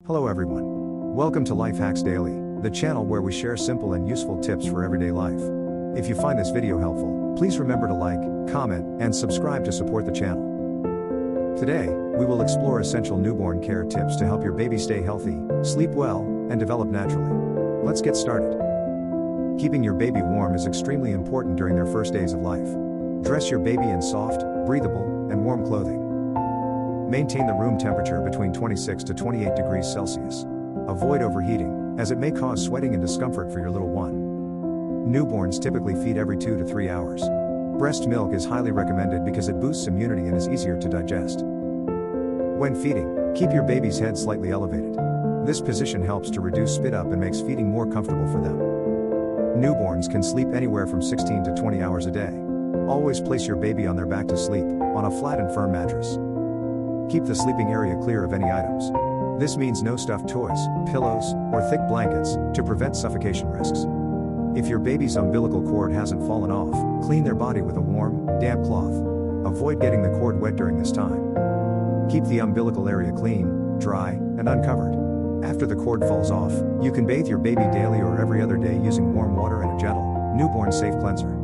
Hello everyone. Welcome to Life Hacks Daily, the channel where we share simple and useful tips for everyday life. If you find this video helpful, please remember to like, comment, and subscribe to support the channel. Today, we will explore essential newborn care tips to help your baby stay healthy, sleep well, and develop naturally. Let's get started. Keeping your baby warm is extremely important during their first days of life. Dress your baby in soft, breathable, and warm clothing. Maintain the room temperature between 26 to 28 degrees Celsius. Avoid overheating, as it may cause sweating and discomfort for your little one. Newborns typically feed every 2 to 3 hours. Breast milk is highly recommended because it boosts immunity and is easier to digest. When feeding, keep your baby's head slightly elevated. This position helps to reduce spit up and makes feeding more comfortable for them. Newborns can sleep anywhere from 16 to 20 hours a day. Always place your baby on their back to sleep, on a flat and firm mattress. Keep the sleeping area clear of any items. This means no stuffed toys, pillows, or thick blankets, to prevent suffocation risks. If your baby's umbilical cord hasn't fallen off, clean their body with a warm, damp cloth. Avoid getting the cord wet during this time. Keep the umbilical area clean, dry, and uncovered. After the cord falls off, you can bathe your baby daily or every other day using warm water and a gentle, newborn-safe cleanser.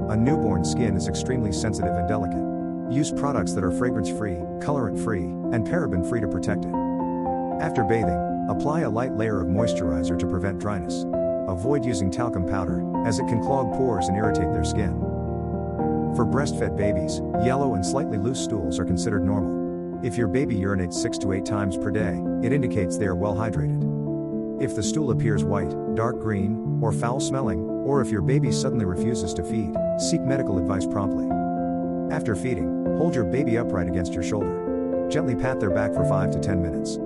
A newborn's skin is extremely sensitive and delicate. Use products that are fragrance-free, colorant-free, and paraben-free to protect it. After bathing, apply a light layer of moisturizer to prevent dryness. Avoid using talcum powder, as it can clog pores and irritate their skin. For breastfed babies, yellow and slightly loose stools are considered normal. If your baby urinates 6 to 8 times per day, it indicates they are well hydrated. If the stool appears white, dark green, or foul-smelling, or if your baby suddenly refuses to feed, seek medical advice promptly. After feeding, hold your baby upright against your shoulder. Gently pat their back for 5 to 10 minutes.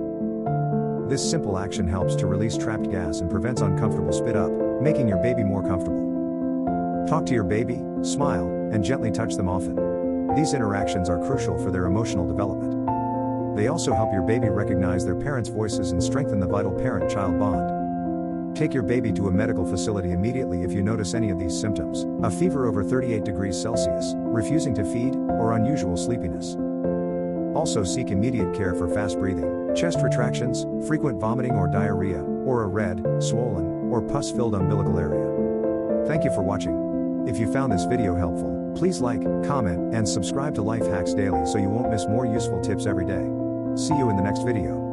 This simple action helps to release trapped gas and prevents uncomfortable spit up, making your baby more comfortable. Talk to your baby, smile, and gently touch them often. These interactions are crucial for their emotional development. They also help your baby recognize their parents' voices and strengthen the vital parent-child bond. Take your baby to a medical facility immediately if you notice any of these symptoms: a fever over 38 degrees Celsius, refusing to feed, or unusual sleepiness. Also seek immediate care for fast breathing, chest retractions, frequent vomiting or diarrhea, or a red, swollen, or pus-filled umbilical area. Thank you for watching. If you found this video helpful, please like, comment, and subscribe to Life Hacks Daily so you won't miss more useful tips every day. See you in the next video.